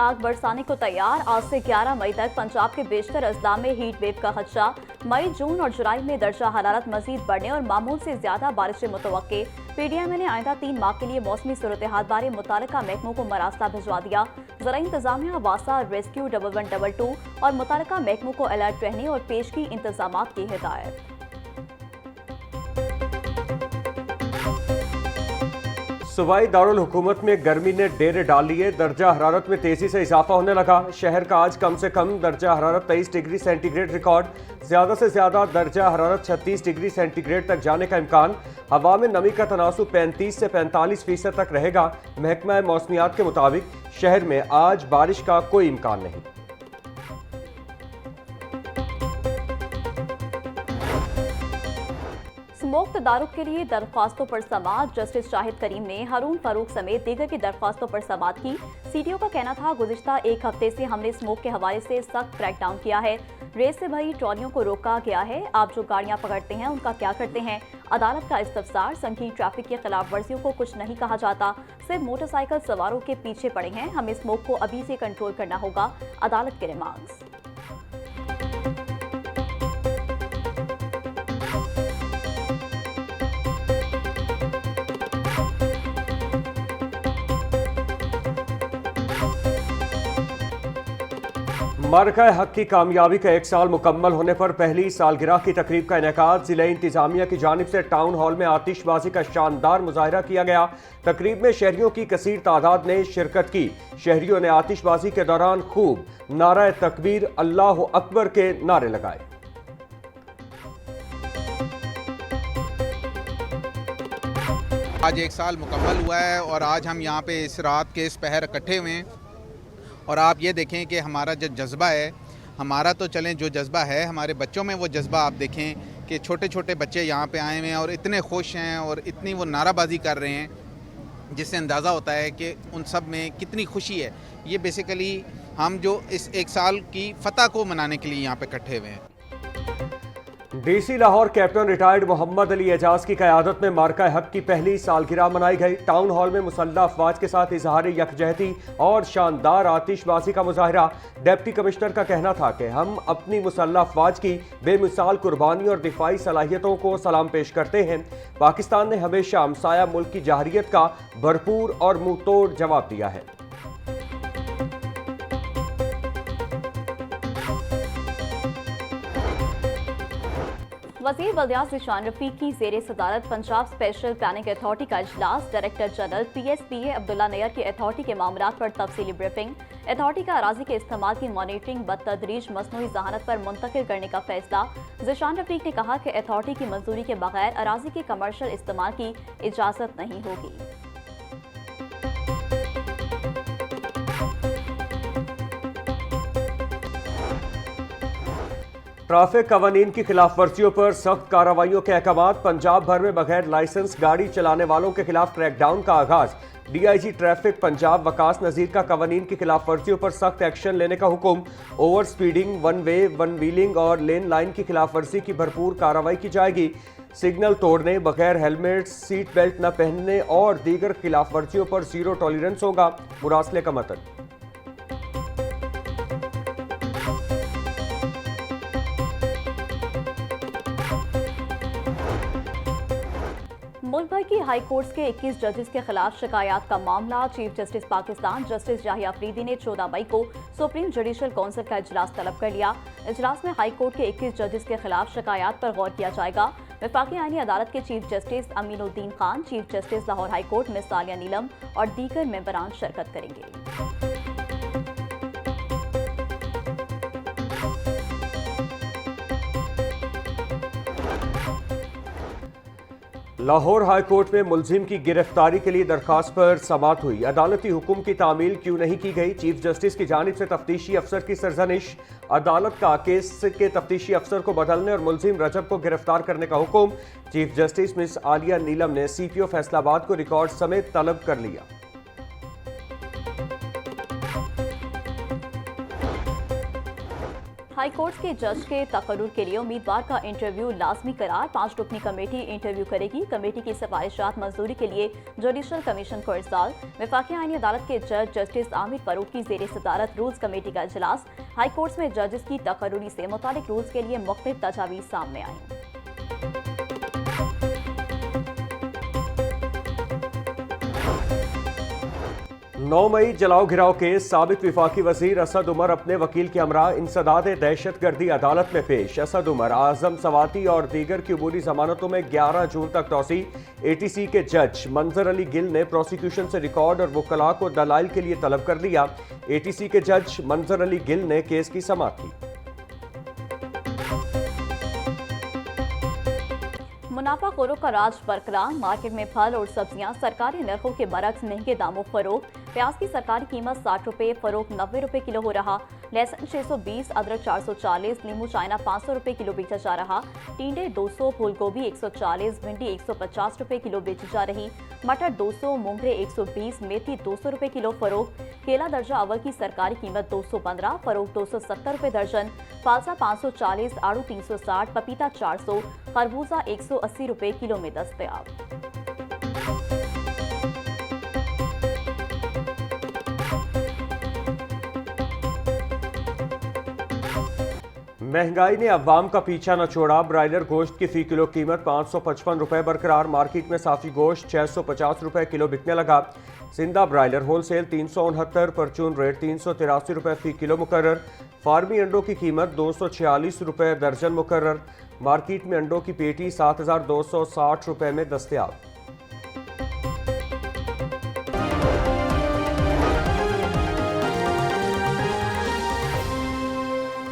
आग बरसाने को तैयार। आज से 11 मई तक पंजाब के बेशतर अजला में हीट वेव का खदशा। मई, जून और जुलाई में दर्जा हरारत मजीद बढ़ने और मामूल से ज्यादा बारिशें मुतवक्के। पीडीएमए ने आइंदा 3 माह के लिए मौसमी सूरत-ए-हाल बारे मुतालिका महकमों को मरासला भिजवा दिया। ज़राई इंतजामिया, वासा, रेस्क्यू 1112 और मुतालिका महकमों को अलर्ट रहने और पेशगी इंतजामात की हिदायत। सूबाई दारुल हुकूमत में गर्मी ने डेरे डाल लिए। दर्जा हरारत में तेजी से इजाफा होने लगा। शहर का आज कम से कम दर्जा हरारत 23 डिग्री सेंटीग्रेड रिकॉर्ड। ज्यादा से ज्यादा दर्जा हरारत 36 डिग्री सेंटीग्रेड तक जाने का इम्कान। हवा में नमी का तनासुब 35 से 45% तक रहेगा। महकमा मौसमियात के मुताबिक शहर में आज बारिश का कोई इम्कान नहीं। स्मोक तदारुक के लिए दरख्वास्तों पर समाअत। जस्टिस शाहिद करीम ने हारून फारूक समेत दीगर की दरख्वास्तों पर समाअत की। सीटीओ का कहना था, गुज़िश्ता एक हफ्ते से हमने स्मोक के हवाले से सख्त क्रैकडाउन किया है। रेस से भरी ट्रॉलियों को रोका गया है। आप जो गाड़ियां पकड़ते हैं उनका क्या करते हैं? अदालत का इस्तफसार। संगीन ट्रैफिक की खिलाफ वर्जियों को कुछ नहीं कहा जाता, सिर्फ मोटरसाइकिल सवारों के पीछे पड़े हैं। हमें स्मोक को अभी से कंट्रोल करना होगा। अदालत के रिमार्क्स। मरका हक की कामयाबी का 1 साल मुकम्मल होने पर पहली सालगिरह की तकरीब का इनेकाद। जिला इंतजामिया की जानिब से टाउन हॉल में आतिशबाजी का शानदार मुजाहरा किया गया। तकरीब में शहरियों की कसीर तादाद ने शिरकत की। शहरियों ने आतिशबाजी के दौरान खूब नारा तकबीर, अल्लाह अकबर के नारे लगाए। आज 1 साल मुकम्मल हुआ है और आज हम यहाँ पे इस रात के इस पहर इकट्ठे हुए हैं और आप ये देखें कि हमारा जो जज्बा है, हमारा तो चलें जो जज्बा है, हमारे बच्चों में वो जज्बा आप देखें कि छोटे छोटे बच्चे यहाँ पे आए हुए हैं और इतने खुश हैं और इतनी वो नाराबाजी कर रहे हैं, जिससे अंदाज़ा होता है कि उन सब में कितनी खुशी है। ये बेसिकली हम जो इस 1 साल की फ़तह को मनाने के लिए यहाँ पे इकट्ठे हुए हैं। DC Lahore captain retired Mohammad Ali Ejaz की क़यादत में मार्का हक की पहली सालगिरह मनाई गई। टाउन हॉल में मुसल्लह अफवाज के साथ इजहार यकजहती और शानदार आतिशबाजी का मुजाहरा। डिप्टी कमिश्नर का कहना था कि हम अपनी मुसल्लह अफवाज की बेमिसाल कुर्बानी और दिफाई सलाहियतों को सलाम पेश करते हैं। पाकिस्तान ने हमेशा हमसाया मुल्क की जहरियत का भरपूर और मुंह तोड़ जवाब दिया है। वज़ीर बल्दियात ज़ीशान रफ़ीक की ज़ेरे सदारत पंजाब स्पेशल प्लानिंग अथॉरिटी का इजलास। Director general PSPA Abdullah Nayyar की अथॉरिटी के मामलात पर तफसीली ब्रीफिंग। अथॉरिटी का अराजी के इस्तेमाल की मॉनिटरिंग बतदरीज मसनूई ज़हानत पर मुंतकिल करने का फैसला। ज़ीशान रफ़ीक ने कहा कि अथॉरिटी की मंजूरी के बगैर अराजी के कमर्शल इस्तेमाल की इजाज़त नहीं होगी। ट्रैफिक कवानीन की खिलाफ वर्जियों पर सख्त कार्रवाइयों के अहकाम। पंजाब भर में बगैर लाइसेंस गाड़ी चलाने वालों के खिलाफ क्रैकडाउन का आगाज। DIG ट्रैफिक पंजाब वकास नजीर का कवानीन की खिलाफ वर्जियों पर सख्त एक्शन लेने का हुक्म। Over speeding, one way, one wheeling और लेन लाइन की खिलाफ वर्जी की भरपूर कार्रवाई की जाएगी। सिग्नल तोड़ने, बगैर हेलमेट, सीट बेल्ट न पहनने और दीगर खिलाफ वर्जियों पर जीरो टॉलरेंस होगा। मुरासले का मतन। मुल्क भर की हाई कोर्ट्स के 21 जजेस के खिलाफ शिकायत का मामला। Chief justice Pakistan justice Yahya Afridi ने 14 मई को सुप्रीम जुडिशल काउंसिल का इजलास तलब कर लिया। इजलास में हाई कोर्ट के 21 जजेस के खिलाफ शिकायत पर गौर किया जाएगा। वफाकी आईनी अदालत के chief justice Aminuddin Khan, chief justice Lahore high court miss Saliya Neelum और दीगर मेंबरान शिरकत करेंगे। लाहौर हाई कोर्ट में मुलजिम की गिरफ्तारी के लिए दरखास्त पर समाअत हुई। अदालती हुक्म की तामील क्यों नहीं की गई? चीफ जस्टिस की जानिब से तफ्तीशी अफसर की सरजनिश। अदालत का केस के तफ्तीशी अफसर को बदलने और मुलजिम रजब को गिरफ्तार करने का हुक्म। चीफ जस्टिस मिस आलिया नीलम ने CPO फैसलाबाद को रिकॉर्ड समेत तलब कर लिया। हाई हाईकोर्ट के जज के तकर्रुर के लिए उम्मीदवार का इंटरव्यू लाजमी करार। 5 रुकनी कमेटी इंटरव्यू करेगी। कमेटी की सिफारिशात मंजूरी के लिए जुडिशल कमीशन को इरसाल। वफाकी आईनी अदालत के जज जस्टिस आमिर फारूक की जेर सदारत रूल्स कमेटी का इजलास। हाईकोर्ट में जजेस की तकर्रुरी से मुतालिक रूल्स के लिए मुख्तलिफ तजावीज़ सामने आई। 9 मई जलाओ घिराव केस साबिक विफाकी वजीर असद उमर अपने वकील के हमरा इंसदाद दहशतगर्दी अदालत में पेश। असद उमर, आजम सवाती और दीगर की अबूरी जमानतों में 11 जून तक तोसी। ATC के जज मंजर अली गिल ने प्रोसिक्यूशन से रिकॉर्ड और वकला को दलाइल के लिए तलब कर लिया। ATC के जज मंजर अली गिल ने केस की समाअत की। मुनाफाखोरों का राज बरकरार। मार्केट में फल और सब्जियां सरकारी नरखों के बरक्स महंगे दामों फरोख। प्याज की सरकारी कीमत 60 रुपए, फरोख 90 रुपए किलो हो रहा। लहसुन 620, अदरक 440, नींबू चाइना 500 रुपए किलो बेचा जा रहा। टिंडे 200, फूल गोभी 140, भिंडी 150 रुपए किलो बेची जा रही। मटर 200, मूंगरे 120, मेथी 200 रुपए किलो फरोख। केला दर्जा अव्वल की सरकारी कीमत 215, फरोख 270 रुपए दर्जन। फालसा 540, आड़ू 360, पपीता 400, खरबूजा 180 रुपए किलो में दस्तयाब। महंगाई ने अवाम का पीछा न छोड़ा। ब्रायलर गोश्त की फी किलो कीमत 555 रुपए बरकरार। मार्केट में साफी गोश्त 650 रुपए किलो बिकने लगा। जिंदा ब्रायलर होलसेल 369, परचून रेट 383 रुपए फी किलो मुकर्रर। फार्मी अंडों की कीमत 246 रुपए दर्जन मुकर्रर। मार्केट में अंडों की पेटी 7260 रुपए में दस्तयाब।